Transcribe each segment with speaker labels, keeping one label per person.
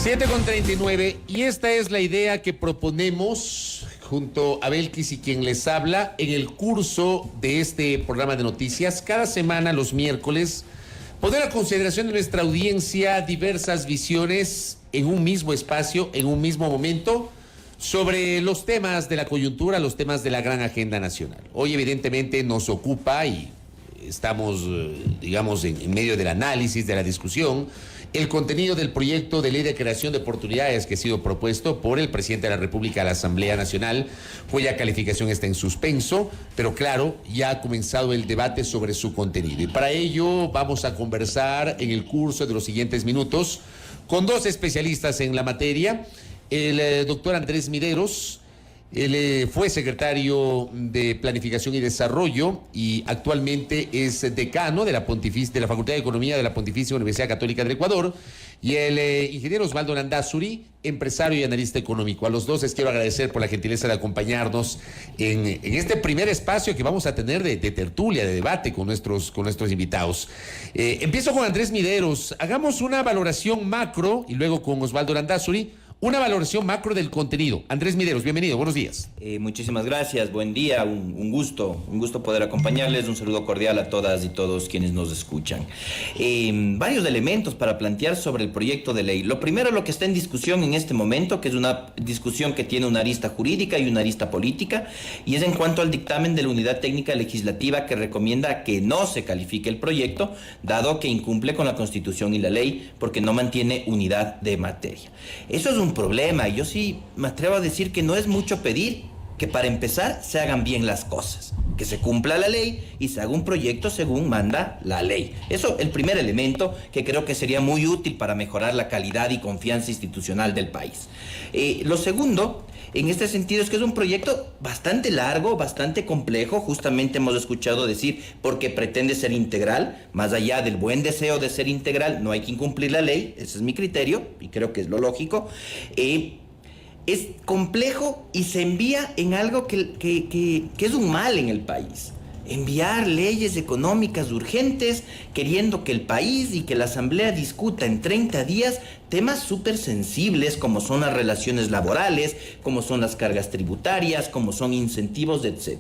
Speaker 1: 7:39, y esta es la idea que proponemos junto a Belkis y quien les habla en el curso de este programa de noticias. Cada semana, los miércoles, poner a consideración de nuestra audiencia diversas visiones en un mismo espacio, en un mismo momento, sobre los temas de la coyuntura, los temas de la gran agenda nacional. Hoy evidentemente nos ocupa y estamos, digamos, en medio del análisis, de la discusión, el contenido del proyecto de ley de creación de oportunidades que ha sido propuesto por el presidente de la República a la Asamblea Nacional, cuya calificación está en suspenso, pero claro, ya ha comenzado el debate sobre su contenido. Y para ello vamos a conversar en el curso de los siguientes minutos con dos especialistas en la materia. El doctor Andrés Mideros, él fue secretario de Planificación y Desarrollo y actualmente es decano de la Facultad de Economía de la Pontificia Universidad Católica del Ecuador, y el ingeniero Osvaldo Landázuri, empresario y analista económico. A los dos les quiero agradecer por la gentileza de acompañarnos en este primer espacio que vamos a tener de tertulia, de debate con nuestros invitados. Empiezo con Andrés Mideros. Hagamos una valoración macro y luego con Osvaldo Landázuri. Una valoración macro del contenido. Andrés Mideros, bienvenido, buenos días.
Speaker 2: Muchísimas gracias, buen día, un gusto poder acompañarles, un saludo cordial a todas y todos quienes nos escuchan. Varios elementos para plantear sobre el proyecto de ley. Lo primero, lo que está en discusión en este momento, que es una discusión que tiene una arista jurídica y una arista política, y es en cuanto al dictamen de la Unidad Técnica Legislativa que recomienda que no se califique el proyecto, dado que incumple con la Constitución y la ley, porque no mantiene unidad de materia. Eso es un problema, y yo sí me atrevo a decir que no es mucho pedir que para empezar se hagan bien las cosas, que se cumpla la ley y se haga un proyecto según manda la ley. Eso, el primer elemento que creo que sería muy útil para mejorar la calidad y confianza institucional del país. Lo segundo, en este sentido, es que es un proyecto bastante largo, bastante complejo. Justamente hemos escuchado decir porque pretende ser integral. Más allá del buen deseo de ser integral, no hay que incumplir la ley. Ese es mi criterio y creo que es lo lógico. Es complejo y se envía en algo que es un mal en el país. Enviar leyes económicas urgentes queriendo que el país y que la Asamblea discuta en 30 días temas súper sensibles como son las relaciones laborales, como son las cargas tributarias, como son incentivos, etc.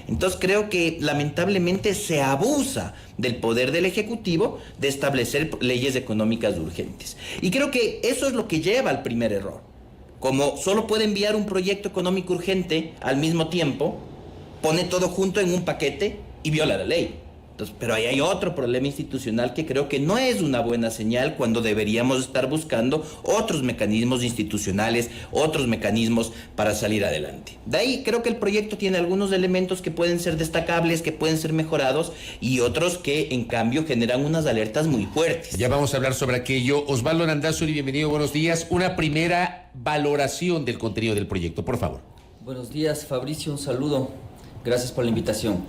Speaker 2: Entonces creo que lamentablemente se abusa del poder del Ejecutivo de establecer leyes económicas urgentes. Y creo que eso es lo que lleva al primer error. Como solo puede enviar un proyecto económico urgente al mismo tiempo, pone todo junto en un paquete y viola la ley. Entonces, pero ahí hay otro problema institucional que creo que no es una buena señal cuando deberíamos estar buscando otros mecanismos institucionales, otros mecanismos para salir adelante. De ahí creo que el proyecto tiene algunos elementos que pueden ser destacables, que pueden ser mejorados, y otros que en cambio generan unas alertas muy fuertes.
Speaker 1: Ya vamos a hablar sobre aquello. Osvaldo Landázuri, bienvenido, buenos días. Una primera valoración del contenido del proyecto, por favor.
Speaker 3: Buenos días, Fabricio, un saludo. Gracias por la invitación.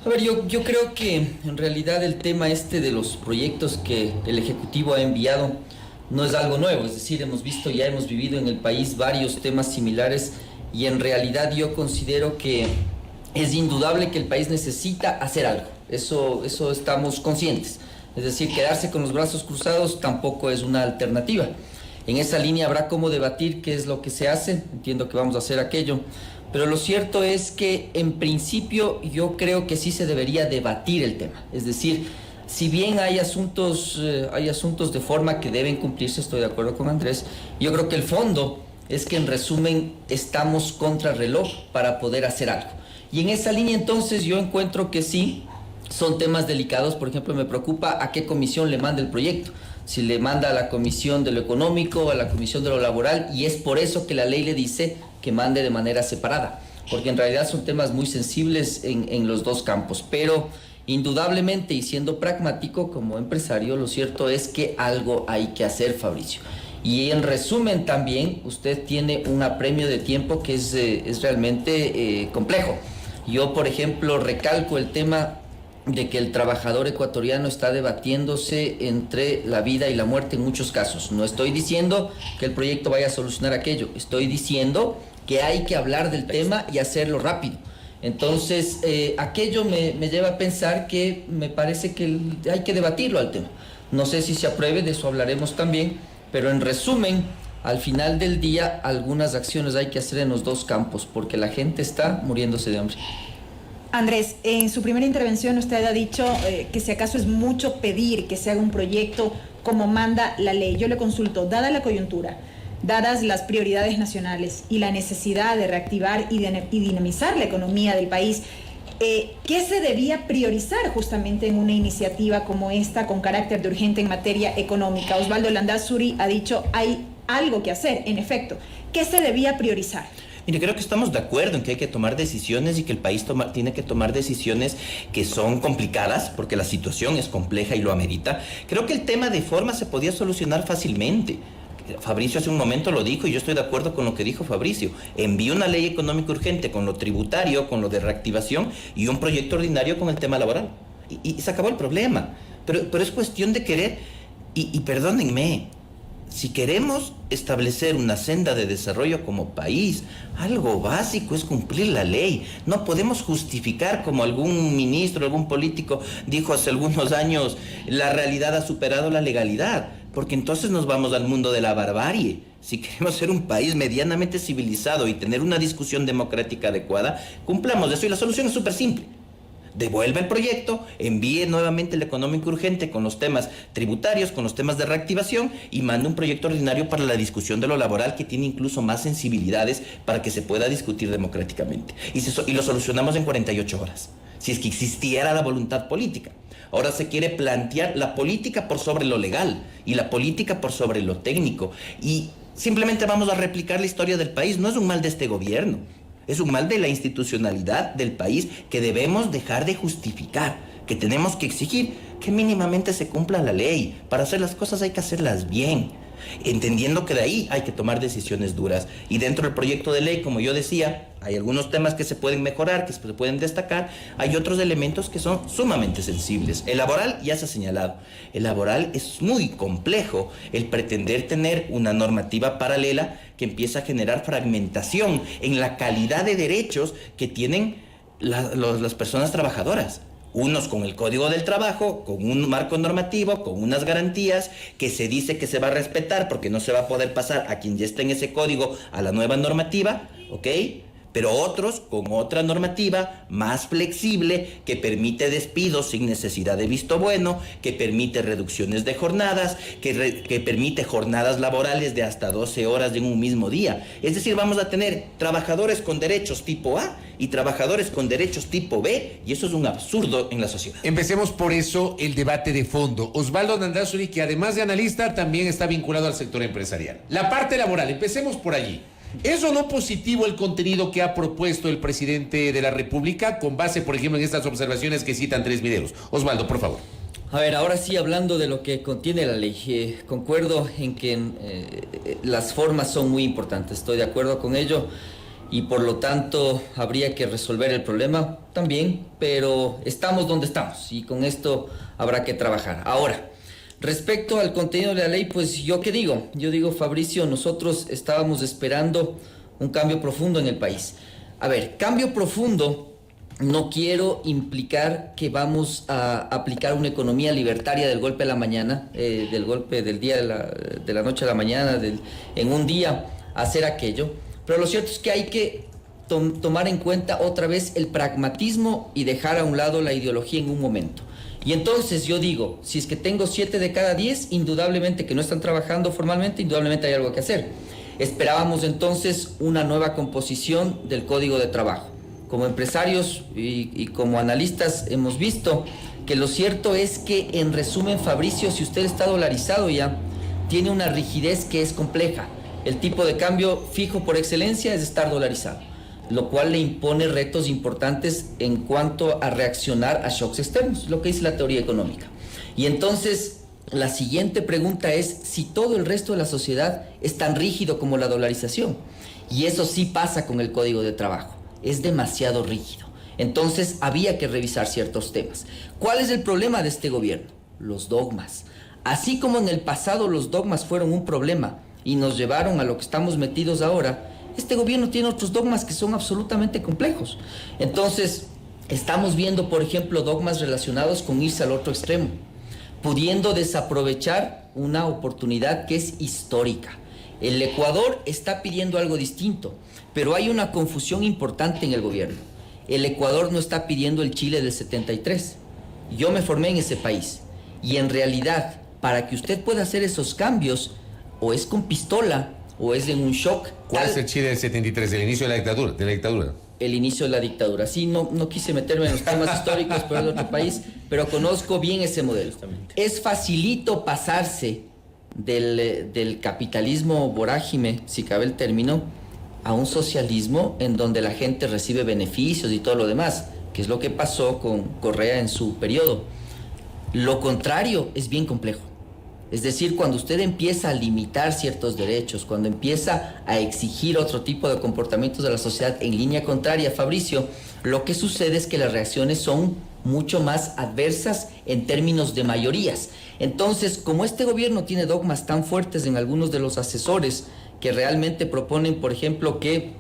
Speaker 3: A ver, yo creo que en realidad el tema de los proyectos que el Ejecutivo ha enviado no es algo nuevo. Es decir, hemos vivido en el país varios temas similares, y en realidad yo considero que es indudable que el país necesita hacer algo. Eso estamos conscientes. Es decir, quedarse con los brazos cruzados tampoco es una alternativa. En esa línea habrá cómo debatir qué es lo que se hace. Entiendo que vamos a hacer aquello. Pero lo cierto es que, en principio, yo creo que sí se debería debatir el tema. Es decir, si bien hay asuntos de forma que deben cumplirse, estoy de acuerdo con Andrés, yo creo que el fondo es que, en resumen, estamos contra reloj para poder hacer algo. Y en esa línea, entonces, yo encuentro que sí, son temas delicados. Por ejemplo, me preocupa a qué comisión le manda el proyecto. Si le manda a la Comisión de lo Económico, a la Comisión de lo Laboral, y es por eso que la ley le dice que mande de manera separada, porque en realidad son temas muy sensibles en los dos campos. Pero indudablemente, y siendo pragmático como empresario, lo cierto es que algo hay que hacer, Fabricio. Y en resumen también, usted tiene un apremio de tiempo que es realmente complejo. Yo, por ejemplo, recalco el tema de que el trabajador ecuatoriano está debatiéndose entre la vida y la muerte en muchos casos. No estoy diciendo que el proyecto vaya a solucionar aquello, estoy diciendo que hay que hablar del tema y hacerlo rápido. Entonces, aquello me lleva a pensar que me parece que hay que debatirlo al tema. No sé si se apruebe, de eso hablaremos también, pero en resumen, al final del día algunas acciones hay que hacer en los dos campos, porque la gente está muriéndose de hambre.
Speaker 4: Andrés, en su primera intervención usted ha dicho que si acaso es mucho pedir que se haga un proyecto como manda la ley. Yo le consulto, dada la coyuntura, dadas las prioridades nacionales y la necesidad de reactivar y dinamizar la economía del país, ¿qué se debía priorizar justamente en una iniciativa como esta con carácter de urgente en materia económica? Osvaldo Landázuri ha dicho, hay algo que hacer, en efecto. ¿Qué se debía priorizar?
Speaker 2: Mire, creo que estamos de acuerdo en que hay que tomar decisiones y que el país tiene que tomar decisiones que son complicadas porque la situación es compleja y lo amerita. Creo que el tema de forma se podía solucionar fácilmente. Fabricio hace un momento lo dijo y yo estoy de acuerdo con lo que dijo Fabricio. Envió una ley económica urgente con lo tributario, con lo de reactivación y un proyecto ordinario con el tema laboral. Y se acabó el problema. Pero es cuestión de querer, y perdónenme, si queremos establecer una senda de desarrollo como país, algo básico es cumplir la ley. No podemos justificar, como algún ministro, algún político dijo hace algunos años, la realidad ha superado la legalidad, porque entonces nos vamos al mundo de la barbarie. Si queremos ser un país medianamente civilizado y tener una discusión democrática adecuada, cumplamos eso y la solución es súper simple. Devuelva el proyecto, envíe nuevamente el económico urgente con los temas tributarios, con los temas de reactivación y mande un proyecto ordinario para la discusión de lo laboral que tiene incluso más sensibilidades para que se pueda discutir democráticamente. Y lo solucionamos en 48 horas, si es que existiera la voluntad política. Ahora se quiere plantear la política por sobre lo legal y la política por sobre lo técnico. Y simplemente vamos a replicar la historia del país. No es un mal de este gobierno. Es un mal de la institucionalidad del país que debemos dejar de justificar, que tenemos que exigir que mínimamente se cumpla la ley. Para hacer las cosas hay que hacerlas bien, entendiendo que de ahí hay que tomar decisiones duras. Y dentro del proyecto de ley, como yo decía, hay algunos temas que se pueden mejorar, que se pueden destacar. Hay otros elementos que son sumamente sensibles. El laboral ya se ha señalado. El laboral es muy complejo. El pretender tener una normativa paralela que empieza a generar fragmentación en la calidad de derechos que tienen las personas trabajadoras. Unos con el Código del Trabajo, con un marco normativo, con unas garantías que se dice que se va a respetar porque no se va a poder pasar a quien ya está en ese código a la nueva normativa, ¿ok? Pero otros con otra normativa más flexible que permite despidos sin necesidad de visto bueno, que permite reducciones de jornadas, que permite jornadas laborales de hasta 12 horas en un mismo día. Es decir, vamos a tener trabajadores con derechos tipo A y trabajadores con derechos tipo B, y eso es un absurdo en la sociedad.
Speaker 1: Empecemos por eso el debate de fondo. Osvaldo Landázuri, que además de analista, también está vinculado al sector empresarial. La parte laboral, empecemos por allí. ¿Es o no positivo el contenido que ha propuesto el presidente de la República con base, por ejemplo, en estas observaciones que citan tres videos? Osvaldo, por favor.
Speaker 3: A ver, ahora sí, hablando de lo que contiene la ley, concuerdo en que las formas son muy importantes, estoy de acuerdo con ello y por lo tanto habría que resolver el problema también, pero estamos donde estamos y con esto habrá que trabajar. Ahora, respecto al contenido de la ley, pues yo qué digo, Fabricio, nosotros estábamos esperando un cambio profundo en el país. A ver, cambio profundo, no quiero implicar que vamos a aplicar una economía libertaria del golpe a la mañana, del golpe del día de la noche a la mañana, en un día hacer aquello, pero lo cierto es que hay que tomar en cuenta otra vez el pragmatismo y dejar a un lado la ideología en un momento. Y entonces yo digo, si es que tengo 7 de cada 10, indudablemente que no están trabajando formalmente, indudablemente hay algo que hacer. Esperábamos entonces una nueva composición del Código de Trabajo. Como empresarios y como analistas hemos visto que lo cierto es que, en resumen, Fabricio, si usted está dolarizado ya, tiene una rigidez que es compleja. El tipo de cambio fijo por excelencia es estar dolarizado, lo cual le impone retos importantes en cuanto a reaccionar a shocks externos, lo que dice la teoría económica. Y entonces, la siguiente pregunta es si todo el resto de la sociedad es tan rígido como la dolarización. Y eso sí pasa con el Código de Trabajo, es demasiado rígido. Entonces, había que revisar ciertos temas. ¿Cuál es el problema de este gobierno? Los dogmas. Así como en el pasado los dogmas fueron un problema y nos llevaron a lo que estamos metidos ahora, este gobierno tiene otros dogmas que son absolutamente complejos. Entonces, estamos viendo, por ejemplo, dogmas relacionados con irse al otro extremo, pudiendo desaprovechar una oportunidad que es histórica. El Ecuador está pidiendo algo distinto, pero hay una confusión importante en el gobierno. El Ecuador no está pidiendo el Chile del 73. Yo me formé en ese país y en realidad, para que usted pueda hacer esos cambios, o es con pistola o es en un shock.
Speaker 1: ¿Cuál es el Chile del 73? El inicio de la dictadura.
Speaker 3: El inicio de la dictadura. Sí, no quise meterme en los temas históricos, pero es de otro país, pero conozco bien ese modelo. Es facilito pasarse del capitalismo vorágine, si cabe el término, a un socialismo en donde la gente recibe beneficios y todo lo demás, que es lo que pasó con Correa en su periodo. Lo contrario es bien complejo. Es decir, cuando usted empieza a limitar ciertos derechos, cuando empieza a exigir otro tipo de comportamientos de la sociedad en línea contraria, Fabricio, lo que sucede es que las reacciones son mucho más adversas en términos de mayorías. Entonces, como este gobierno tiene dogmas tan fuertes en algunos de los asesores que realmente proponen, por ejemplo, que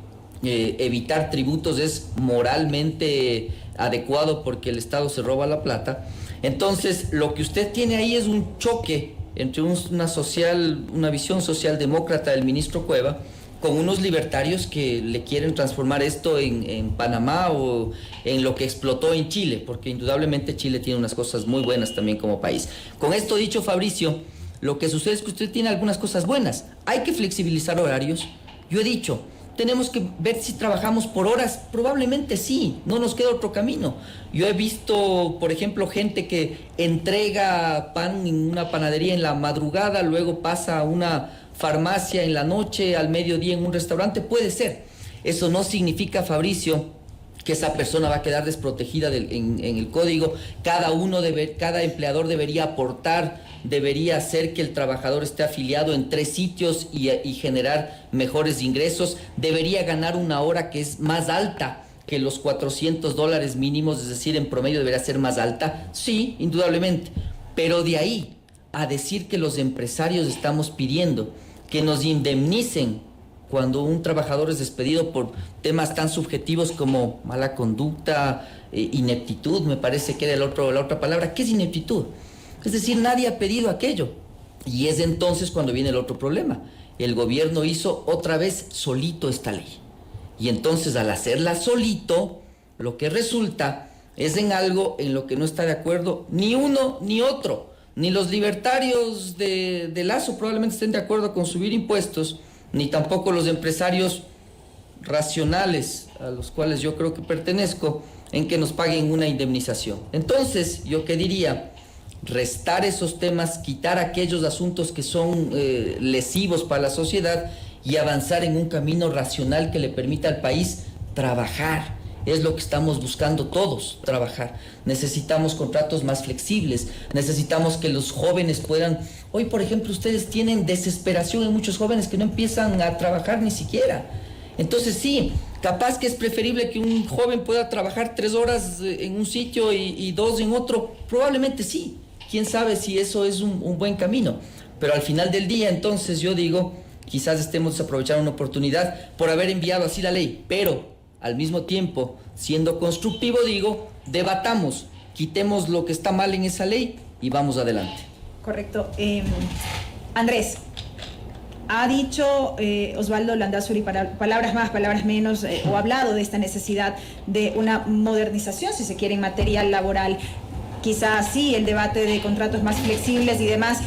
Speaker 3: evitar tributos es moralmente adecuado porque el Estado se roba la plata, entonces lo que usted tiene ahí es un choque entre una visión socialdemócrata del ministro Cueva con unos libertarios que le quieren transformar esto en Panamá o en lo que explotó en Chile, porque indudablemente Chile tiene unas cosas muy buenas también como país. Con esto dicho, Fabricio, lo que sucede es que usted tiene algunas cosas buenas. Hay que flexibilizar horarios. Yo he dicho, tenemos que ver si trabajamos por horas. Probablemente sí, no nos queda otro camino. Yo he visto, por ejemplo, gente que entrega pan en una panadería en la madrugada, luego pasa a una farmacia en la noche, al mediodía en un restaurante. Puede ser. Eso no significa, Fabricio, que esa persona va a quedar desprotegida en el código. Cada empleador debería aportar, debería hacer que el trabajador esté afiliado en 3 sitios y generar mejores ingresos. Debería ganar una hora que es más alta que los $400 mínimos, es decir, en promedio debería ser más alta. Sí, indudablemente. Pero de ahí a decir que los empresarios estamos pidiendo que nos indemnicen cuando un trabajador es despedido por temas tan subjetivos como mala conducta, ineptitud, me parece que era la otra palabra. ¿Qué es ineptitud? Es decir, nadie ha pedido aquello. Y es entonces cuando viene el otro problema. El gobierno hizo otra vez solito esta ley. Y entonces al hacerla solito, lo que resulta es en algo en lo que no está de acuerdo ni uno ni otro. Ni los libertarios de Lazo probablemente estén de acuerdo con subir impuestos, ni tampoco los empresarios racionales, a los cuales yo creo que pertenezco, en que nos paguen una indemnización. Entonces, yo qué diría, restar esos temas, quitar aquellos asuntos que son lesivos para la sociedad y avanzar en un camino racional que le permita al país trabajar. Es lo que estamos buscando todos, trabajar. Necesitamos contratos más flexibles, necesitamos que los jóvenes puedan... Hoy, por ejemplo, ustedes tienen desesperación en muchos jóvenes que no empiezan a trabajar ni siquiera. Entonces sí, capaz que es preferible que un joven pueda trabajar 3 horas en un sitio y 2 en otro. Probablemente sí. Quién sabe si eso es un buen camino. Pero al final del día, entonces yo digo, quizás estemos desaprovechando una oportunidad por haber enviado así la ley, pero al mismo tiempo, siendo constructivo, digo, debatamos, quitemos lo que está mal en esa ley y vamos adelante.
Speaker 4: Correcto. Andrés, ha dicho Osvaldo Landázuri, palabras más, palabras menos, o ha hablado de esta necesidad de una modernización, si se quiere, en materia laboral. Quizás sí, el debate de contratos más flexibles y demás.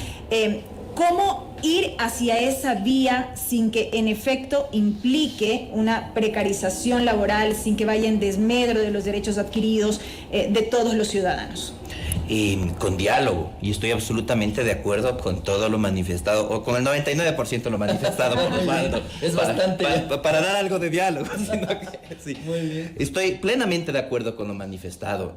Speaker 4: ¿Cómo ir hacia esa vía sin que en efecto implique una precarización laboral, sin que vaya en desmedro de los derechos adquiridos de todos los ciudadanos?
Speaker 2: Con diálogo, y estoy absolutamente de acuerdo con todo lo manifestado, o con el 99% lo manifestado por Osvaldo.
Speaker 3: Es bastante.
Speaker 2: Para dar algo de diálogo. Sí.
Speaker 3: Muy bien.
Speaker 2: Estoy plenamente de acuerdo con lo manifestado.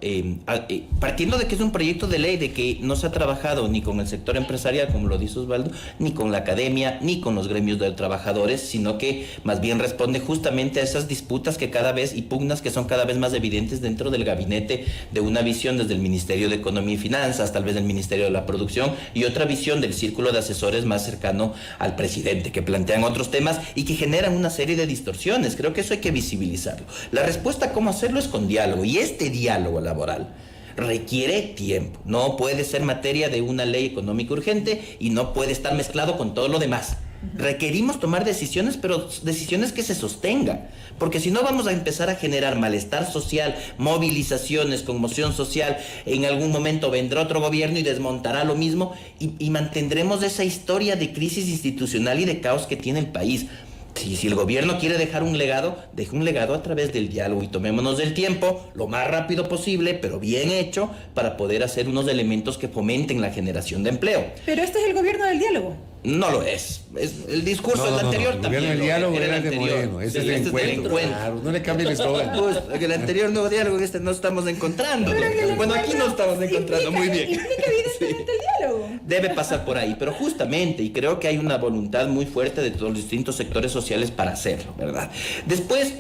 Speaker 2: Partiendo de que es un proyecto de ley de que no se ha trabajado ni con el sector empresarial, como lo dice Osvaldo, ni con la academia, ni con los gremios de trabajadores, sino que más bien responde justamente a esas disputas que cada vez, y pugnas que son cada vez más evidentes dentro del gabinete de una visión desde el Ministerio de Economía y Finanzas, tal vez del Ministerio de la Producción, y otra visión del círculo de asesores más cercano al presidente, que plantean otros temas y que generan una serie de distorsiones. Creo que eso hay que visibilizarlo. La respuesta a cómo hacerlo es con diálogo, y este diálogo laboral requiere tiempo. No puede ser materia de una ley económica urgente y no puede estar mezclado con todo lo demás. Requerimos tomar decisiones, pero decisiones que se sostengan, porque si no vamos a empezar a generar malestar social, movilizaciones, conmoción social. En algún momento vendrá otro gobierno y desmontará lo mismo, y mantendremos esa historia de crisis institucional y de caos que tiene el país. Si el gobierno quiere dejar un legado, deje un legado a través del diálogo, y tomémonos el tiempo, lo más rápido posible, pero bien hecho, para poder hacer unos elementos que fomenten la generación de empleo.
Speaker 4: Pero este es el gobierno del diálogo.
Speaker 2: No lo es. El discurso del anterior
Speaker 1: el
Speaker 2: también.
Speaker 1: El diálogo era el de Moreno. Ese es el encuentro. Claro, no le cambie el eslogan.
Speaker 2: Pues, el anterior nuevo diálogo, no estamos encontrando. Bueno, aquí no estamos encontrando. Muy bien.
Speaker 4: Implica evidentemente el diálogo.
Speaker 2: Debe pasar por ahí, pero justamente, y creo que hay una voluntad muy fuerte de todos los distintos sectores sociales para hacerlo, ¿verdad? Después,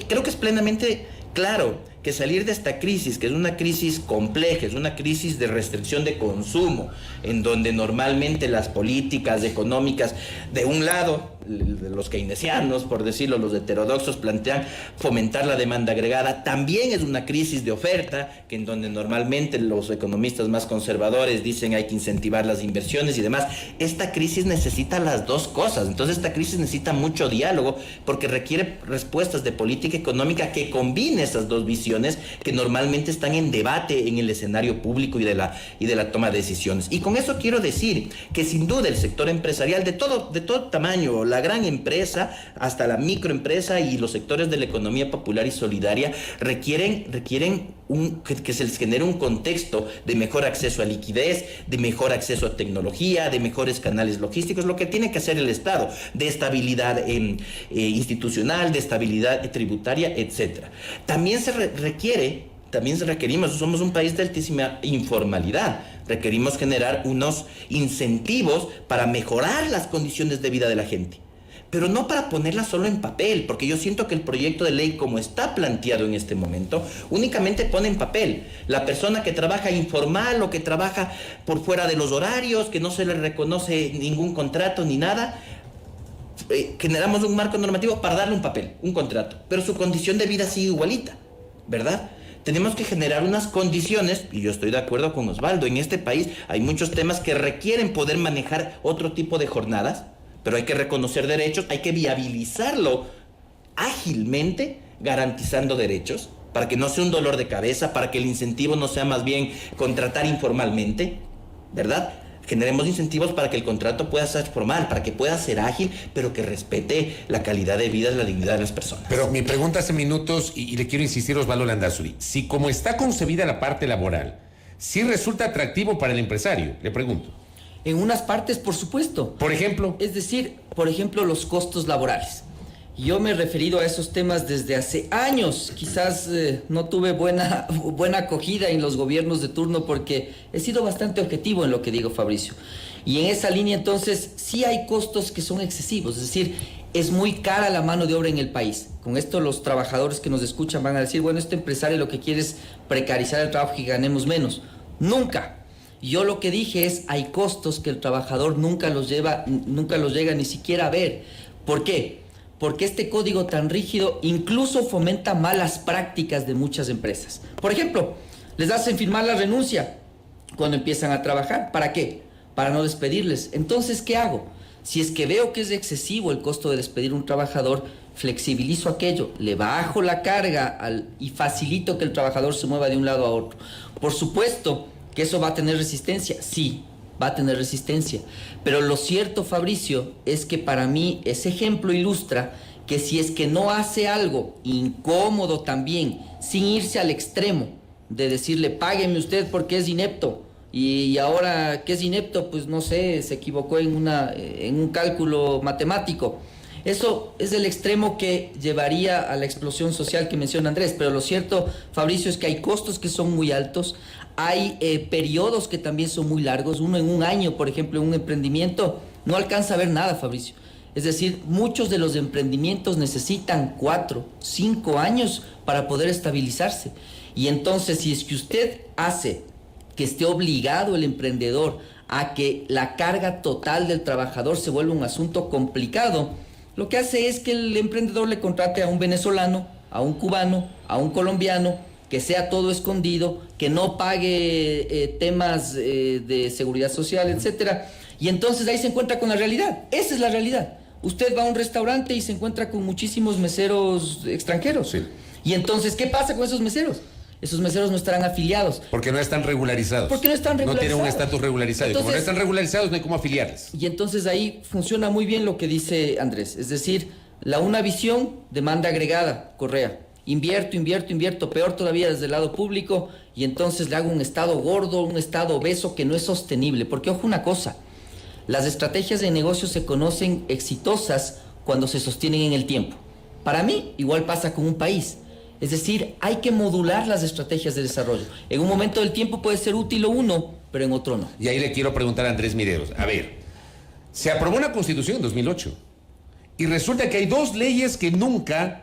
Speaker 2: creo que es plenamente claro que salir de esta crisis, que es una crisis compleja, es una crisis de restricción de consumo, en donde normalmente las políticas económicas, de un lado, los keynesianos, por decirlo, los heterodoxos, plantean fomentar la demanda agregada, también es una crisis de oferta, que en donde normalmente los economistas más conservadores dicen hay que incentivar las inversiones y demás. Esta crisis necesita las dos cosas, entonces esta crisis necesita mucho diálogo, porque requiere respuestas de política económica que combine esas dos visiones que normalmente están en debate en el escenario público y de la toma de decisiones. Y con eso quiero decir que sin duda el sector empresarial de todo tamaño, la gran empresa hasta la microempresa y los sectores de la economía popular y solidaria requieren que se les genere un contexto de mejor acceso a liquidez, de mejor acceso a tecnología, de mejores canales logísticos, lo que tiene que hacer el Estado, de estabilidad institucional, de estabilidad tributaria, etcétera. También requerimos, somos un país de altísima informalidad, requerimos generar unos incentivos para mejorar las condiciones de vida de la gente, pero no para ponerla solo en papel, porque yo siento que el proyecto de ley, como está planteado en este momento, únicamente pone en papel. La persona que trabaja informal o que trabaja por fuera de los horarios, que no se le reconoce ningún contrato ni nada, generamos un marco normativo para darle un papel, un contrato, pero su condición de vida sigue igualita, ¿verdad? Tenemos que generar unas condiciones, y yo estoy de acuerdo con Osvaldo, en este país hay muchos temas que requieren poder manejar otro tipo de jornadas, pero hay que reconocer derechos, hay que viabilizarlo ágilmente, garantizando derechos, para que no sea un dolor de cabeza, para que el incentivo no sea más bien contratar informalmente, ¿verdad? Generemos incentivos para que el contrato pueda ser formal, para que pueda ser ágil, pero que respete la calidad de vida y la dignidad de las personas.
Speaker 1: Pero mi pregunta hace minutos, y le quiero insistir, Osvaldo Landazuri, si como está concebida la parte laboral, sí resulta atractivo para el empresario, le pregunto.
Speaker 3: En unas partes, por supuesto.
Speaker 1: Por ejemplo.
Speaker 3: Es decir, por ejemplo, los costos laborales. Yo me he referido a esos temas desde hace años. Quizás no tuve buena acogida en los gobiernos de turno porque he sido bastante objetivo en lo que digo, Fabricio. Y en esa línea, entonces, sí hay costos que son excesivos. Es decir, es muy cara la mano de obra en el país. Con esto los trabajadores que nos escuchan van a decir, bueno, este empresario lo que quiere es precarizar el trabajo y ganemos menos. Nunca. Yo lo que dije es, hay costos que el trabajador nunca los llega ni siquiera a ver. ¿Por qué? Porque este código tan rígido incluso fomenta malas prácticas de muchas empresas. Por ejemplo, les hacen firmar la renuncia cuando empiezan a trabajar. ¿Para qué? Para no despedirles. Entonces, ¿qué hago? Si es que veo que es excesivo el costo de despedir a un trabajador, flexibilizo aquello, le bajo la carga y facilito que el trabajador se mueva de un lado a otro. Por supuesto que eso va a tener resistencia, sí, va a tener resistencia. Pero lo cierto, Fabricio, es que para mí ese ejemplo ilustra que si es que no hace algo incómodo también, sin irse al extremo de decirle, págueme usted porque es inepto, y ahora que es inepto, pues no sé, se equivocó en un cálculo matemático. Eso es el extremo que llevaría a la explosión social que menciona Andrés, pero lo cierto, Fabricio, es que hay costos que son muy altos, hay periodos que también son muy largos. Uno en un año, por ejemplo, en un emprendimiento, no alcanza a ver nada, Fabricio. Es decir, muchos de los emprendimientos necesitan 4, 5 años para poder estabilizarse. Y entonces, si es que usted hace que esté obligado el emprendedor a que la carga total del trabajador se vuelva un asunto complicado, lo que hace es que el emprendedor le contrate a un venezolano, a un cubano, a un colombiano, que sea todo escondido, que no pague temas de seguridad social, etcétera. Y entonces ahí se encuentra con la realidad. Esa es la realidad. Usted va a un restaurante y se encuentra con muchísimos meseros extranjeros.
Speaker 1: Sí.
Speaker 3: Y entonces, ¿qué pasa con esos meseros? Esos meseros no estarán afiliados.
Speaker 1: Porque no están regularizados.
Speaker 3: Porque no están regularizados.
Speaker 1: No tienen un estatus regularizado.
Speaker 3: Entonces,
Speaker 1: y como no están regularizados, no hay cómo afiliarles.
Speaker 3: Y entonces ahí funciona muy bien lo que dice Andrés. Es decir, una visión, demanda agregada, Correa. Invierto, peor todavía desde el lado público, y entonces le hago un Estado gordo, un Estado obeso que no es sostenible. Porque, ojo una cosa, las estrategias de negocio se conocen exitosas cuando se sostienen en el tiempo. Para mí, igual pasa con un país. Es decir, hay que modular las estrategias de desarrollo. En un momento del tiempo puede ser útil uno, pero en otro no.
Speaker 1: Y ahí le quiero preguntar a Andrés Mideros. A ver, se aprobó una constitución en 2008 y resulta que hay dos leyes que nunca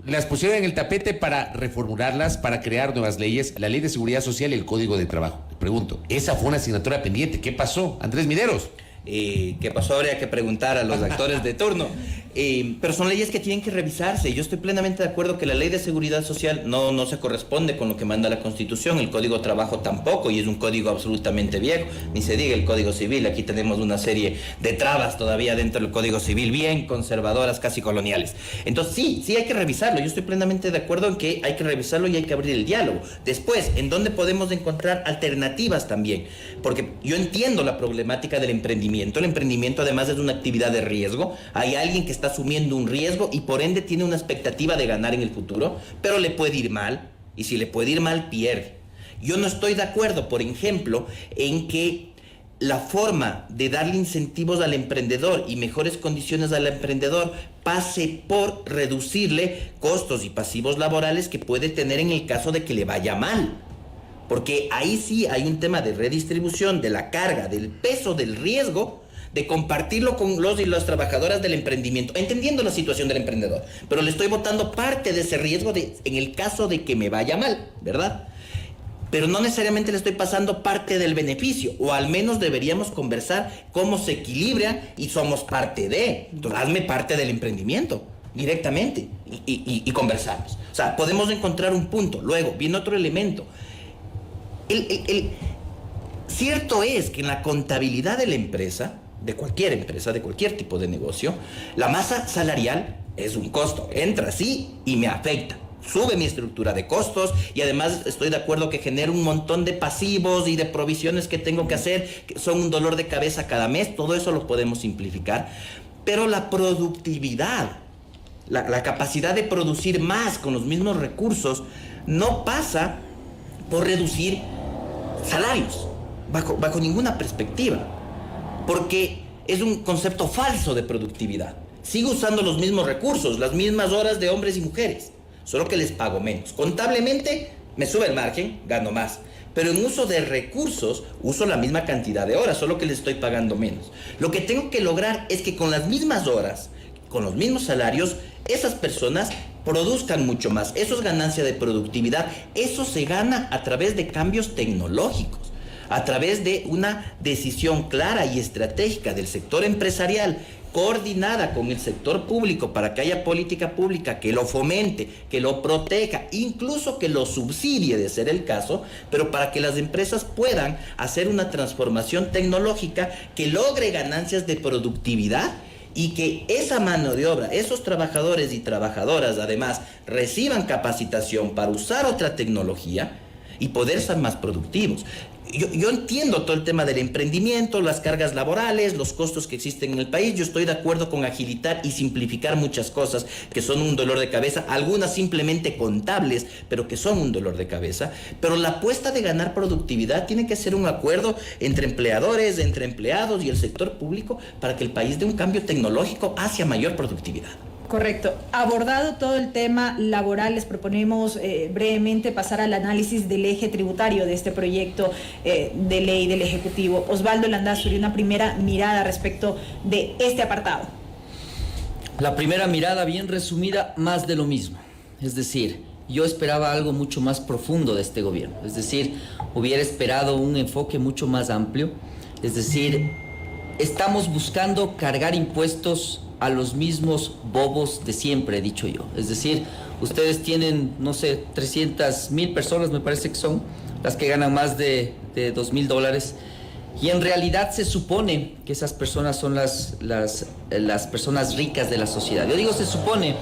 Speaker 1: las pusieron en el tapete para reformularlas, para crear nuevas leyes, la Ley de Seguridad Social y el Código de Trabajo. Le pregunto, esa fue una asignatura pendiente. ¿Qué pasó, Andrés Mideros?
Speaker 2: ¿Qué pasó? Habría que preguntar a los actores de turno. Pero son leyes que tienen que revisarse. Yo estoy plenamente de acuerdo que la Ley de Seguridad Social no se corresponde con lo que manda la Constitución, el Código de Trabajo tampoco, y es un código absolutamente viejo. Ni se diga el Código Civil. Aquí tenemos una serie de trabas todavía dentro del Código Civil, bien conservadoras, casi coloniales. Entonces sí hay que revisarlo. Yo estoy plenamente de acuerdo en que hay que revisarlo y hay que abrir el diálogo. Después, ¿en dónde podemos encontrar alternativas también? Porque yo entiendo la problemática del emprendimiento. El emprendimiento además es una actividad de riesgo. Hay alguien que está asumiendo un riesgo y por ende tiene una expectativa de ganar en el futuro, pero le puede ir mal, y si le puede ir mal, pierde. Yo no estoy de acuerdo, por ejemplo, en que la forma de darle incentivos al emprendedor y mejores condiciones al emprendedor pase por reducirle costos y pasivos laborales que puede tener en el caso de que le vaya mal. Porque ahí sí hay un tema de redistribución de la carga, del peso, del riesgo, de compartirlo con los y las trabajadoras del emprendimiento, entendiendo la situación del emprendedor. Pero le estoy botando parte de ese riesgo en el caso de que me vaya mal, ¿verdad? Pero no necesariamente le estoy pasando parte del beneficio, o al menos deberíamos conversar cómo se equilibran y somos parte de. Entonces, hazme parte del emprendimiento directamente y conversamos. O sea, podemos encontrar un punto. Luego, viene otro elemento. Cierto es que en la contabilidad de la empresa, de cualquier tipo de negocio, la masa salarial es un costo. Entra así y me afecta. Sube mi estructura de costos y además estoy de acuerdo que genera un montón de pasivos y de provisiones que tengo que hacer, que son un dolor de cabeza cada mes. Todo eso lo podemos simplificar. Pero la productividad, la capacidad de producir más con los mismos recursos, no pasa por reducir salarios, bajo ninguna perspectiva, porque es un concepto falso de productividad. Sigo usando los mismos recursos, las mismas horas de hombres y mujeres, solo que les pago menos. Contablemente me sube el margen, gano más, pero en uso de recursos uso la misma cantidad de horas, solo que les estoy pagando menos. Lo que tengo que lograr es que con las mismas horas, con los mismos salarios, esas personas produzcan mucho más. Eso es ganancia de productividad. Eso se gana a través de cambios tecnológicos, a través de una decisión clara y estratégica del sector empresarial, coordinada con el sector público para que haya política pública que lo fomente, que lo proteja, incluso que lo subsidie de ser el caso, pero para que las empresas puedan hacer una transformación tecnológica que logre ganancias de productividad y que esa mano de obra, esos trabajadores y trabajadoras además reciban capacitación para usar otra tecnología y poder ser más productivos. Yo entiendo todo el tema del emprendimiento, las cargas laborales, los costos que existen en el país. Yo estoy de acuerdo con agilitar y simplificar muchas cosas que son un dolor de cabeza, algunas simplemente contables, pero que son un dolor de cabeza. Pero la apuesta de ganar productividad tiene que ser un acuerdo entre empleadores, entre empleados y el sector público para que el país dé un cambio tecnológico hacia mayor productividad.
Speaker 4: Correcto. Abordado todo el tema laboral, les proponemos brevemente pasar al análisis del eje tributario de este proyecto de ley del Ejecutivo. Osvaldo Landazuri, una primera mirada respecto de este apartado.
Speaker 3: La primera mirada, bien resumida, más de lo mismo. Es decir, yo esperaba algo mucho más profundo de este gobierno. Es decir, hubiera esperado un enfoque mucho más amplio. Es decir, estamos buscando cargar impuestos a los mismos bobos de siempre, he dicho yo. Es decir, ustedes tienen, no sé, 300,000 personas, me parece que son, las que ganan más de $2,000. Y en realidad se supone que esas personas son las personas ricas de la sociedad. Yo digo se supone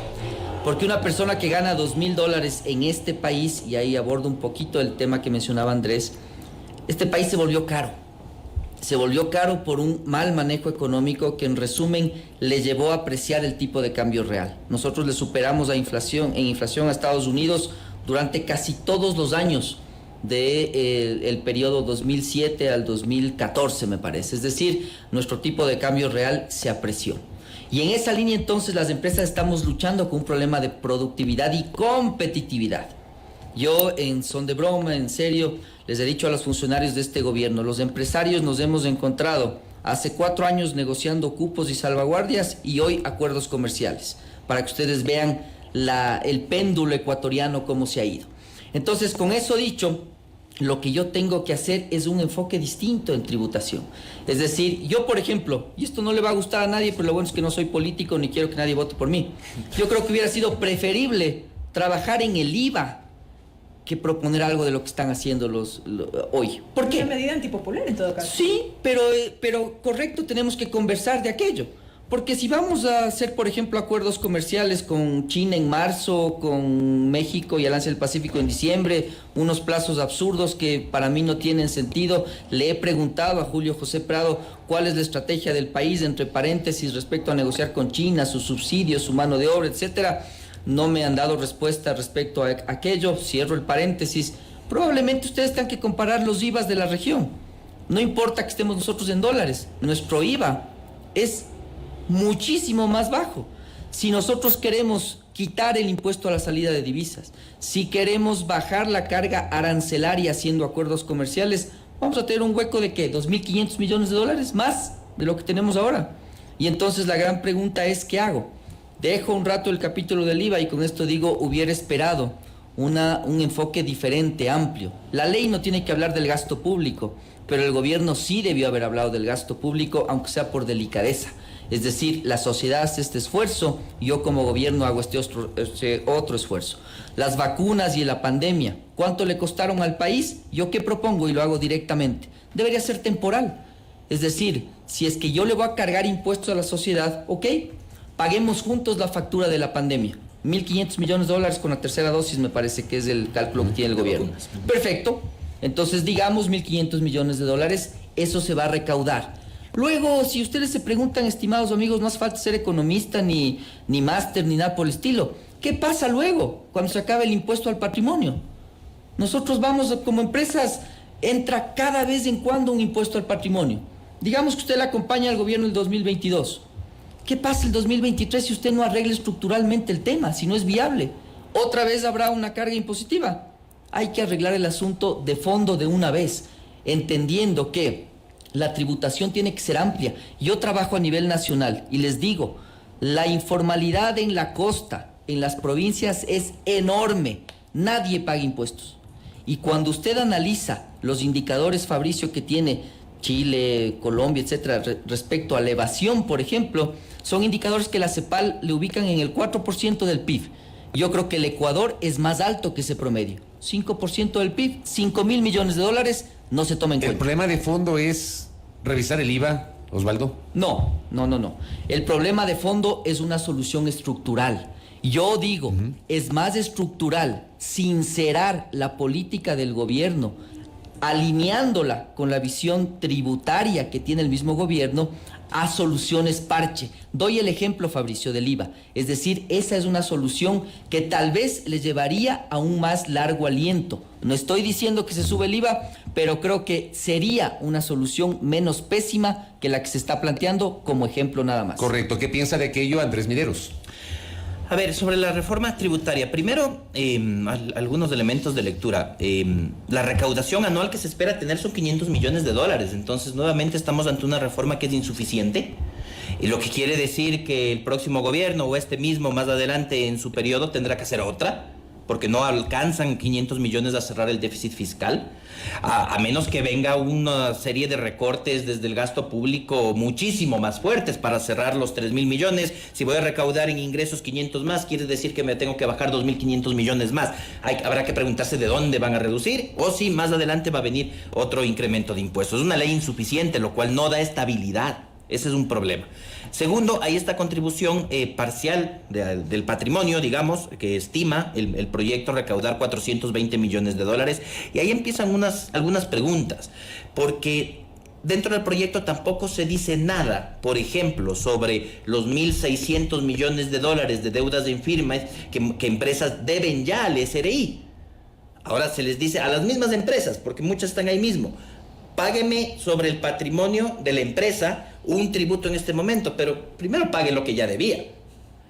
Speaker 3: porque una persona que gana $2,000 en este país, y ahí abordo un poquito el tema que mencionaba Andrés, este país se volvió caro. Se volvió caro por un mal manejo económico que en resumen le llevó a apreciar el tipo de cambio real. Nosotros le superamos en inflación a Estados Unidos durante casi todos los años del periodo 2007 al 2014, me parece. Es decir, nuestro tipo de cambio real se apreció. Y en esa línea entonces las empresas estamos luchando con un problema de productividad y competitividad. Yo en son de broma, en serio, les he dicho a los funcionarios de este gobierno, los empresarios nos hemos encontrado hace 4 años negociando cupos y salvaguardias y hoy acuerdos comerciales, para que ustedes vean el péndulo ecuatoriano cómo se ha ido. Entonces, con eso dicho, lo que yo tengo que hacer es un enfoque distinto en tributación. Es decir, yo, por ejemplo, y esto no le va a gustar a nadie, pero lo bueno es que no soy político ni quiero que nadie vote por mí. Yo creo que hubiera sido preferible trabajar en el IVA que proponer algo de lo que están haciendo hoy. ¿Por qué?
Speaker 4: Una medida antipopular en todo caso.
Speaker 3: Sí, pero correcto, tenemos que conversar de aquello. Porque si vamos a hacer, por ejemplo, acuerdos comerciales con China en marzo, con México y Alianza del Pacífico en diciembre, unos plazos absurdos que para mí no tienen sentido, le he preguntado a Julio José Prado cuál es la estrategia del país, entre paréntesis, respecto a negociar con China, sus subsidios, su mano de obra, etcétera. No me han dado respuesta respecto a aquello, cierro el paréntesis. Probablemente ustedes tengan que comparar los IVAs de la región. No importa que estemos nosotros en dólares, nuestro IVA es muchísimo más bajo. Si nosotros queremos quitar el impuesto a la salida de divisas, si queremos bajar la carga arancelaria haciendo acuerdos comerciales, vamos a tener un hueco de ¿qué? $2.500 millones, más de lo que tenemos ahora. Y entonces la gran pregunta es, ¿qué hago? Dejo un rato el capítulo del IVA y con esto digo, hubiera esperado un enfoque diferente, amplio. La ley no tiene que hablar del gasto público, pero el gobierno sí debió haber hablado del gasto público, aunque sea por delicadeza. Es decir, la sociedad hace este esfuerzo, yo como gobierno hago este otro esfuerzo. Las vacunas y la pandemia, ¿cuánto le costaron al país? ¿Yo qué propongo? Y lo hago directamente. Debería ser temporal. Es decir, si es que yo le voy a cargar impuestos a la sociedad, ok, paguemos juntos la factura de la pandemia. $1.500 millones con la tercera dosis, me parece que es el cálculo que tiene el gobierno. Perfecto. Entonces, digamos $1.500 millones, eso se va a recaudar. Luego, si ustedes se preguntan, estimados amigos, no hace falta ser economista, ni máster, ni nada por el estilo. ¿Qué pasa luego, cuando se acabe el impuesto al patrimonio? Nosotros vamos, como empresas, entra cada vez en cuando un impuesto al patrimonio. Digamos que usted le acompaña al gobierno el 2022. ¿Qué pasa el 2023 si usted no arregla estructuralmente el tema, si no es viable? ¿Otra vez habrá una carga impositiva? Hay que arreglar el asunto de fondo de una vez, entendiendo que la tributación tiene que ser amplia. Yo trabajo a nivel nacional y les digo, la informalidad en la costa, en las provincias, es enorme. Nadie paga impuestos. Y cuando usted analiza los indicadores, Fabricio, que tiene Chile, Colombia, etcétera, respecto a la evasión, por ejemplo, son indicadores que la CEPAL le ubican en el 4% del PIB. Yo creo que el Ecuador es más alto que ese promedio. 5% del PIB, $5.000 millones, no se toma en cuenta.
Speaker 1: ¿El problema de fondo es revisar el IVA, Osvaldo?
Speaker 3: No. El problema de fondo es una solución estructural. Yo digo, es más estructural sincerar la política del gobierno, alineándola con la visión tributaria que tiene el mismo gobierno, a soluciones parche. Doy el ejemplo, Fabricio, del IVA. Es decir, esa es una solución que tal vez le llevaría a un más largo aliento. No estoy diciendo que se sube el IVA, pero creo que sería una solución menos pésima que la que se está planteando, como ejemplo nada más.
Speaker 1: Correcto. ¿Qué piensa de aquello Andrés Mideros?
Speaker 2: A ver, sobre la reforma tributaria, primero, algunos elementos de lectura. La recaudación anual que se espera tener son $500 millones, entonces nuevamente estamos ante una reforma que es insuficiente, y lo que quiere decir que el próximo gobierno o este mismo más adelante en su periodo tendrá que hacer otra, porque no alcanzan 500 millones a cerrar el déficit fiscal, a menos que venga una serie de recortes desde el gasto público muchísimo más fuertes para cerrar los 3.000 millones. Si voy a recaudar en ingresos 500 más, quiere decir que me tengo que bajar 2.500 millones más. Habrá que preguntarse de dónde van a reducir o si más adelante va a venir otro incremento de impuestos. Es una ley insuficiente, lo cual no da estabilidad. Ese es un problema. Segundo, hay esta contribución parcial del patrimonio, digamos, que estima el proyecto recaudar 420 millones de dólares. Y ahí empiezan algunas preguntas, porque dentro del proyecto tampoco se dice nada, por ejemplo, sobre los 1.600 millones de dólares de deudas en firmes que empresas deben ya al SRI. Ahora se les dice a las mismas empresas, porque muchas están ahí mismo: págueme sobre el patrimonio de la empresa un tributo en este momento, pero primero pague lo que ya debía.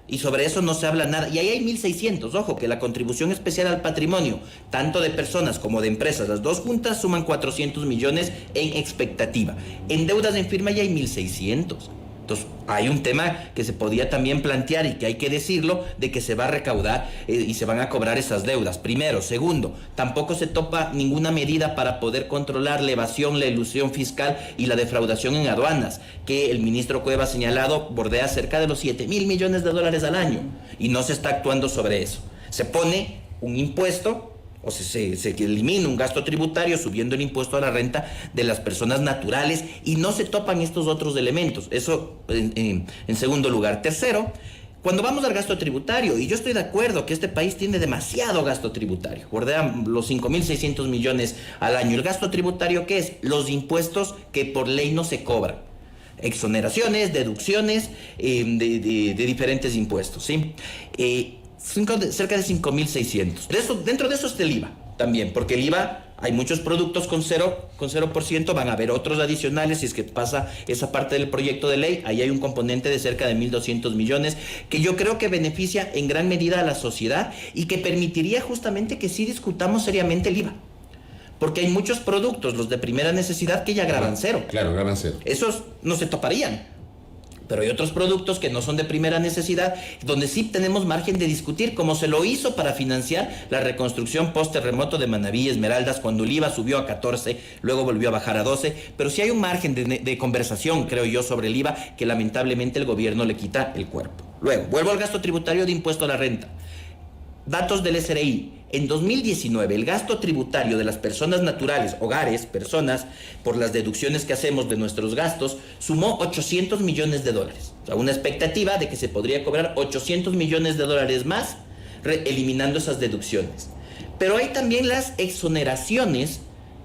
Speaker 2: Y sobre eso no se habla nada. Y ahí hay 1.600. Ojo, que la contribución especial al patrimonio, tanto de personas como de empresas, las dos juntas suman 400 millones en expectativa. En deudas en firma ya hay 1.600. Entonces, hay un tema que se podía también plantear y que hay que decirlo, de que se va a recaudar y se van a cobrar esas deudas. Primero. Segundo, tampoco se topa ninguna medida para poder controlar la evasión, la elusión fiscal y la defraudación en aduanas, que el ministro Cueva ha señalado bordea cerca de los 7.000 millones de dólares al año, y no se está actuando sobre eso. Se pone un impuesto, o se elimina un gasto tributario subiendo el impuesto a la renta de las personas naturales, y no se topan estos otros elementos. Eso en segundo lugar. Tercero, cuando vamos al gasto tributario, y yo estoy de acuerdo que este país tiene demasiado gasto tributario, bordean los 5.600 millones al año. ¿El gasto tributario qué es? Los impuestos que por ley no se cobran. Exoneraciones, deducciones de diferentes impuestos, ¿sí? Cerca de 5.600. Dentro de eso está el IVA también, porque el IVA, hay muchos productos con 0%, van a haber otros adicionales si es que pasa esa parte del proyecto de ley. Ahí hay un componente de cerca de 1.200 millones que yo creo que beneficia en gran medida a la sociedad y que permitiría justamente que sí discutamos seriamente el IVA. Porque hay muchos productos, los de primera necesidad, que ya graban cero.
Speaker 1: Claro, graban cero.
Speaker 2: Esos no se toparían. Pero hay otros productos que no son de primera necesidad, donde sí tenemos margen de discutir, como se lo hizo para financiar la reconstrucción post-terremoto de Manabí y Esmeraldas, cuando el IVA subió a 14, luego volvió a bajar a 12. Pero sí hay un margen de conversación, creo yo, sobre el IVA, que lamentablemente el gobierno le quita el cuerpo. Luego, vuelvo al gasto tributario de impuesto a la renta. Datos del SRI. En 2019, el gasto tributario de las personas naturales, hogares, personas, por las deducciones que hacemos de nuestros gastos, sumó 800 millones de dólares. O sea, una expectativa de que se podría cobrar 800 millones de dólares más eliminando esas deducciones. Pero hay también las exoneraciones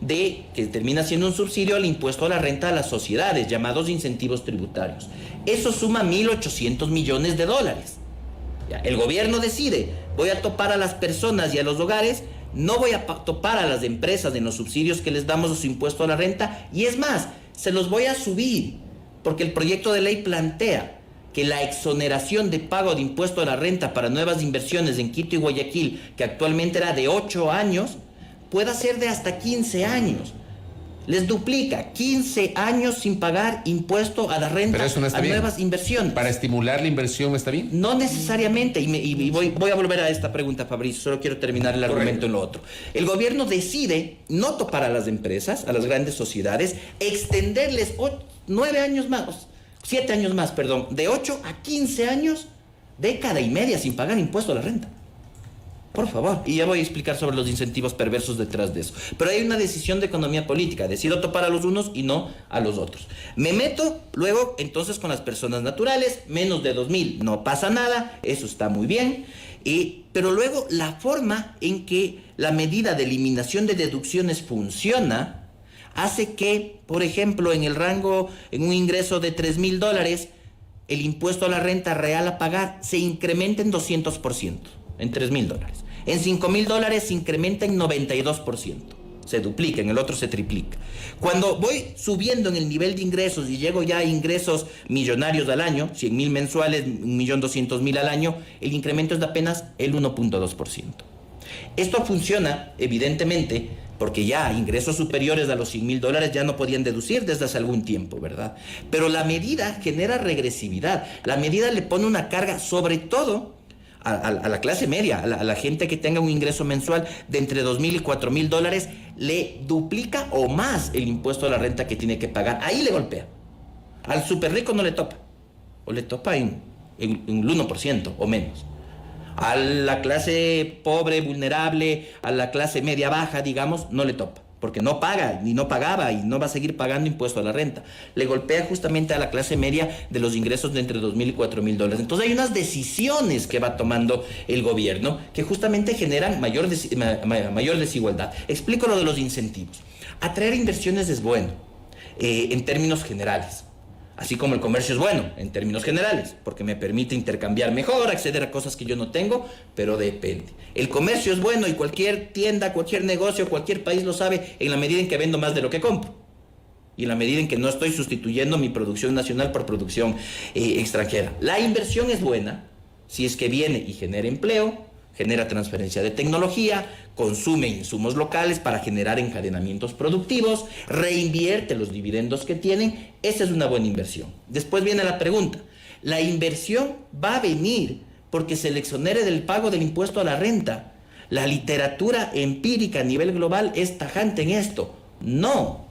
Speaker 2: que termina siendo un subsidio al impuesto a la renta a las sociedades, llamados incentivos tributarios. Eso suma 1.800 millones de dólares. El gobierno decide: voy a topar a las personas y a los hogares, no voy a topar a las empresas en los subsidios que les damos a su impuesto a la renta, y es más, se los voy a subir, porque el proyecto de ley plantea que la exoneración de pago de impuesto a la renta para nuevas inversiones en Quito y Guayaquil, que actualmente era de 8 años, pueda ser de hasta 15 años. Les duplica 15 años sin pagar impuesto a la renta a nuevas inversiones.
Speaker 1: ¿Para estimular la inversión está bien?
Speaker 2: No necesariamente, y voy a volver a esta pregunta, Fabricio, solo quiero terminar el argumento en lo otro. El gobierno decide no topar a las empresas, a las grandes sociedades, extenderles 7 años más, de 8 a 15 años, década y media sin pagar impuesto a la renta. Por favor. Y ya voy a explicar sobre los incentivos perversos detrás de eso. Pero hay una decisión de economía política. Decido topar a los unos y no a los otros. Me meto luego entonces con las personas naturales, menos de 2.000. No pasa nada, eso está muy bien. Pero luego la forma en que la medida de eliminación de deducciones funciona hace que, por ejemplo, en un ingreso de 3.000 dólares, el impuesto a la renta real a pagar se incrementa en 200%, en 3.000 dólares. En 5.000 dólares se incrementa en 92%. Se duplica, en el otro se triplica. Cuando voy subiendo en el nivel de ingresos y llego ya a ingresos millonarios al año, 100.000 mensuales, 1.200.000 al año, el incremento es de apenas el 1.2%. Esto funciona, evidentemente, porque ya ingresos superiores a los 100.000 dólares ya no podían deducir desde hace algún tiempo, ¿verdad? Pero la medida genera regresividad. La medida le pone una carga, sobre todo a la clase media, a la gente que tenga un ingreso mensual de entre $2,000 y $4,000, le duplica o más el impuesto a la renta que tiene que pagar. Ahí le golpea. Al súper rico no le topa, o le topa en el 1% o menos. A la clase pobre, vulnerable, a la clase media baja, digamos, no le topa, porque no paga, ni no pagaba, y no va a seguir pagando impuesto a la renta. Le golpea justamente a la clase media de los ingresos de entre $2,000 y $4,000. Entonces hay unas decisiones que va tomando el gobierno que justamente generan mayor desigualdad. Explico lo de los incentivos. Atraer inversiones es bueno, en términos generales. Así como el comercio es bueno, en términos generales, porque me permite intercambiar mejor, acceder a cosas que yo no tengo, pero depende. El comercio es bueno y cualquier tienda, cualquier negocio, cualquier país lo sabe en la medida en que vendo más de lo que compro. Y en la medida en que no estoy sustituyendo mi producción nacional por producción extranjera. La inversión es buena si es que viene y genera empleo, genera transferencia de tecnología, consume insumos locales para generar encadenamientos productivos, reinvierte los dividendos que tienen. Esa es una buena inversión. Después viene la pregunta. ¿La inversión va a venir porque se le exonere del pago del impuesto a la renta? La literatura empírica a nivel global es tajante en esto. No.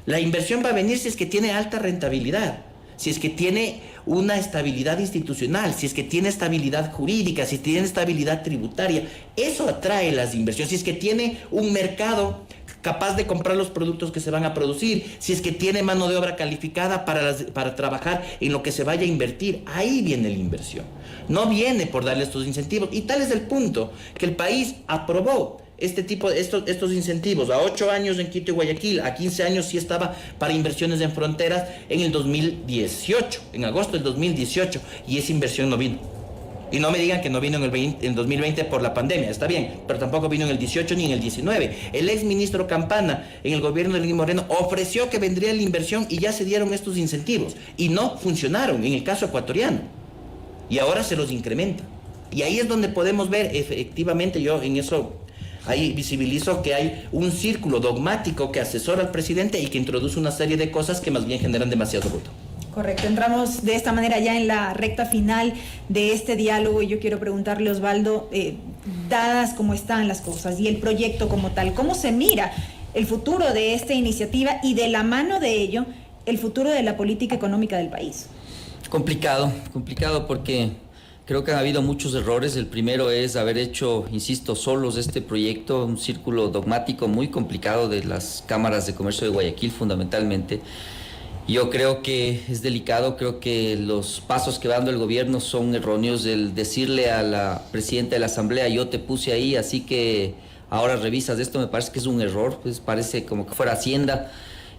Speaker 2: La inversión va a venir si es que tiene alta rentabilidad, si es que tiene una estabilidad institucional, si es que tiene estabilidad jurídica, si tiene estabilidad tributaria. Eso atrae las inversiones. Si es que tiene un mercado capaz de comprar los productos que se van a producir, si es que tiene mano de obra calificada para trabajar en lo que se vaya a invertir, ahí viene la inversión. No viene por darle estos incentivos. Y tal es el punto que el país aprobó estos incentivos a 8 años en Quito y Guayaquil, a 15 años sí estaba para inversiones en fronteras en el 2018, en agosto del 2018, y esa inversión no vino. Y no me digan que no vino en 2020 por la pandemia, está bien, pero tampoco vino en el 18 ni en el 19. El ex ministro Campana, en el gobierno de Lenín Moreno, ofreció que vendría la inversión y ya se dieron estos incentivos, y no funcionaron en el caso ecuatoriano, y ahora se los incrementa. Y ahí es donde podemos ver, efectivamente, yo en eso... Ahí visibilizo que hay un círculo dogmático que asesora al presidente y que introduce una serie de cosas que más bien generan demasiado ruido.
Speaker 4: Correcto, entramos de esta manera ya en la recta final de este diálogo y yo quiero preguntarle, Osvaldo, dadas como están las cosas y el proyecto como tal, ¿cómo se mira el futuro de esta iniciativa y de la mano de ello el futuro de la política económica del país? Complicado
Speaker 3: porque... creo que han habido muchos errores. El primero es haber hecho, insisto, solos este proyecto, un círculo dogmático muy complicado de las cámaras de comercio de Guayaquil fundamentalmente. Yo creo que es delicado, creo que los pasos que va dando el gobierno son erróneos. El decirle a la presidenta de la Asamblea, yo te puse ahí, así que ahora revisas esto, me parece que es un error, pues parece como que fuera Hacienda.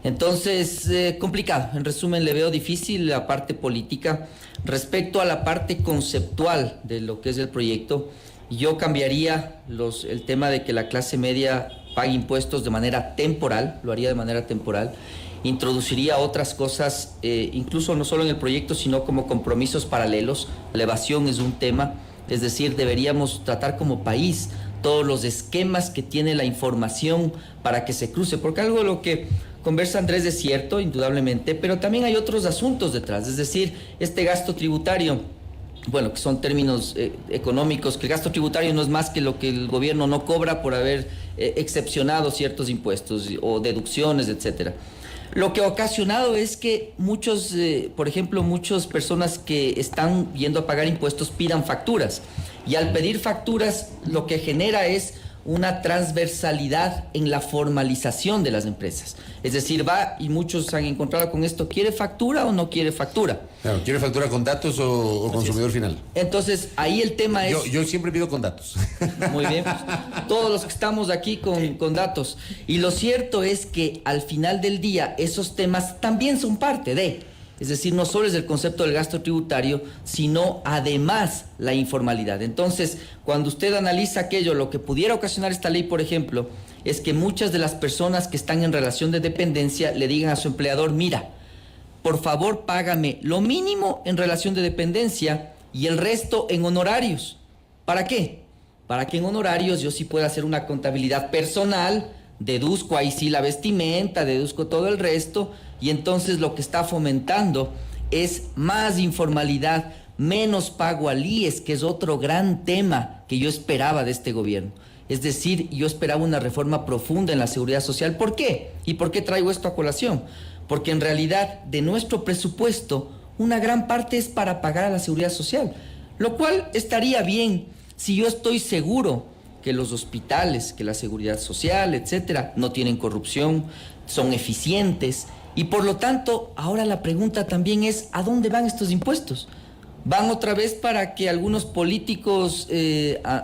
Speaker 3: Entonces, complicado. En resumen, le veo difícil la parte política. Respecto a la parte conceptual de lo que es el proyecto, yo cambiaría el tema de que la clase media pague impuestos de manera temporal, lo haría de manera temporal. Introduciría otras cosas, incluso no solo en el proyecto, sino como compromisos paralelos. La evasión es un tema, es decir, deberíamos tratar como país todos los esquemas que tiene la información para que se cruce, porque algo de lo que conversa Andrés es cierto, indudablemente, pero también hay otros asuntos detrás, es decir, este gasto tributario, bueno, que son términos económicos, que el gasto tributario no es más que lo que el gobierno no cobra por haber excepcionado ciertos impuestos o deducciones, etcétera. Lo que ha ocasionado es que muchos, por ejemplo, muchas personas que están yendo a pagar impuestos pidan facturas, y al pedir facturas lo que genera es una transversalidad en la formalización de las empresas. Es decir, va y muchos se han encontrado con esto, ¿quiere factura o no quiere factura?
Speaker 1: Claro, ¿quiere factura con datos o consumidor final?
Speaker 3: Entonces, ahí el tema es...
Speaker 1: Yo siempre pido con datos.
Speaker 3: Muy bien, pues, todos los que estamos aquí con datos. Y lo cierto es que al final del día esos temas también son parte de... Es decir, no solo es el concepto del gasto tributario, sino además la informalidad. Entonces, cuando usted analiza aquello, lo que pudiera ocasionar esta ley, por ejemplo, es que muchas de las personas que están en relación de dependencia le digan a su empleador, mira, por favor págame lo mínimo en relación de dependencia y el resto en honorarios. ¿Para qué? Para que en honorarios yo sí pueda hacer una contabilidad personal, deduzco ahí sí la vestimenta, deduzco todo el resto, y entonces lo que está fomentando es más informalidad, menos pago al IES, que es otro gran tema que yo esperaba de este gobierno. Es decir, yo esperaba una reforma profunda en la seguridad social. ¿Por qué? ¿Y por qué traigo esto a colación? Porque en realidad de nuestro presupuesto una gran parte es para pagar a la seguridad social, lo cual estaría bien si yo estoy seguro que los hospitales, que la seguridad social, etcétera, no tienen corrupción, son eficientes y por lo tanto ahora la pregunta también es ¿a dónde van estos impuestos? ¿Van otra vez para que algunos políticos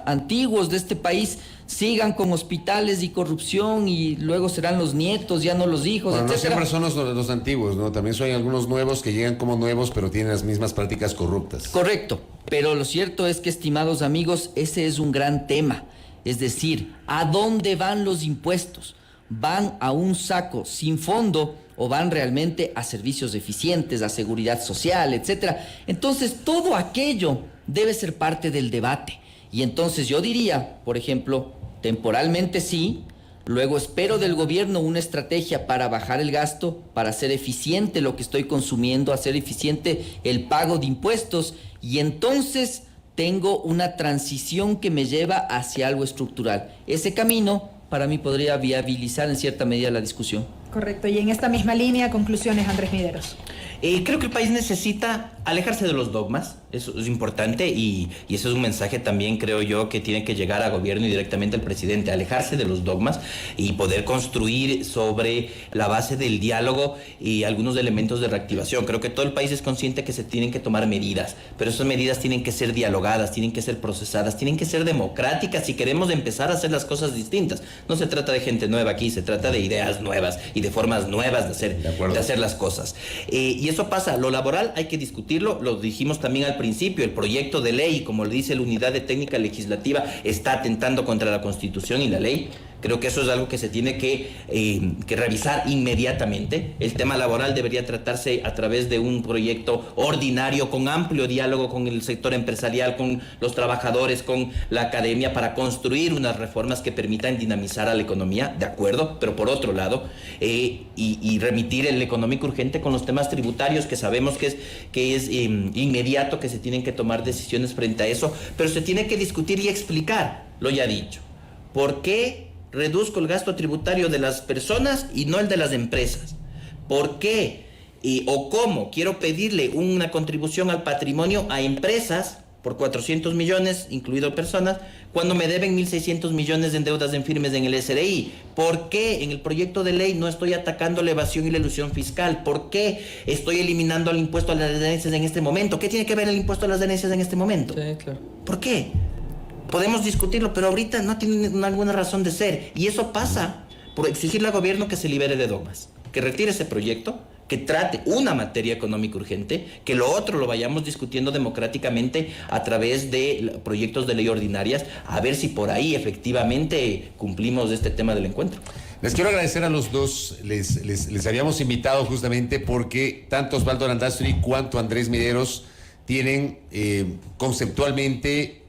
Speaker 3: antiguos de este país sigan con hospitales y corrupción y luego serán los nietos, ya no los hijos,
Speaker 1: bueno,
Speaker 3: etcétera?
Speaker 1: No siempre son los antiguos, ¿no? También son algunos nuevos que llegan como nuevos, pero tienen las mismas prácticas corruptas.
Speaker 3: Correcto, pero lo cierto es que, estimados amigos, ese es un gran tema. Es decir, ¿a dónde van los impuestos? ¿Van a un saco sin fondo o van realmente a servicios eficientes, a seguridad social, etcétera? Entonces, todo aquello debe ser parte del debate. Y entonces yo diría, por ejemplo, temporalmente sí, luego espero del gobierno una estrategia para bajar el gasto, para hacer eficiente lo que estoy consumiendo, hacer eficiente el pago de impuestos, y entonces tengo una transición que me lleva hacia algo estructural. Ese camino para mí podría viabilizar en cierta medida la discusión.
Speaker 4: Correcto. Y en esta misma línea, conclusiones, Andrés Mideros.
Speaker 2: Creo que el país necesita alejarse de los dogmas, eso es importante y eso es un mensaje también, creo yo, que tiene que llegar al gobierno y directamente al presidente, alejarse de los dogmas y poder construir sobre la base del diálogo y algunos elementos de reactivación. Creo que todo el país es consciente que se tienen que tomar medidas, pero esas medidas tienen que ser dialogadas, tienen que ser procesadas, tienen que ser democráticas si queremos empezar a hacer las cosas distintas. No se trata de gente nueva aquí, se trata de ideas nuevas y de formas nuevas de hacer las cosas. Y eso pasa, lo laboral hay que discutirlo, lo dijimos también al principio, el proyecto de ley, como le dice la Unidad de Técnica Legislativa, está atentando contra la Constitución y la ley. Creo que eso es algo que se tiene que revisar inmediatamente. El tema laboral debería tratarse a través de un proyecto ordinario, con amplio diálogo con el sector empresarial, con los trabajadores, con la academia, para construir unas reformas que permitan dinamizar a la economía, de acuerdo, pero por otro lado, y remitir el económico urgente con los temas tributarios, que sabemos que es inmediato, que se tienen que tomar decisiones frente a eso, pero se tiene que discutir y explicar, lo ya dicho. ¿Por qué reduzco el gasto tributario de las personas y no el de las empresas? ¿Por qué o cómo quiero pedirle una contribución al patrimonio a empresas por 400 millones, incluido personas, cuando me deben 1.600 millones en deudas en firmes en el SRI? ¿Por qué en el proyecto de ley no estoy atacando la evasión y la elusión fiscal? ¿Por qué estoy eliminando el impuesto a las herencias en este momento? ¿Qué tiene que ver el impuesto a las herencias en este momento?
Speaker 3: Sí, claro.
Speaker 2: ¿Por qué? Podemos discutirlo, pero ahorita no tiene alguna razón de ser. Y eso pasa por exigirle al gobierno que se libere de dogmas, que retire ese proyecto, que trate una materia económica urgente, que lo otro lo vayamos discutiendo democráticamente a través de proyectos de ley ordinarias, a ver si por ahí efectivamente cumplimos este tema del encuentro.
Speaker 1: Les quiero agradecer a los dos, les habíamos invitado justamente porque tanto Osvaldo Landazuri cuanto Andrés Mideros tienen conceptualmente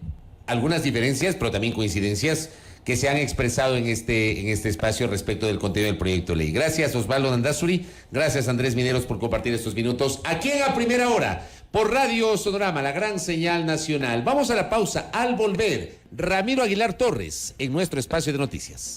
Speaker 1: algunas diferencias, pero también coincidencias que se han expresado en este espacio respecto del contenido del proyecto de ley. Gracias, Osvaldo Landazuri. Gracias, Andrés Mideros, por compartir estos minutos aquí en A Primera Hora, por Radio Sonorama, la gran señal nacional. Vamos a la pausa. Al volver, Ramiro Aguilar Torres en nuestro espacio de noticias.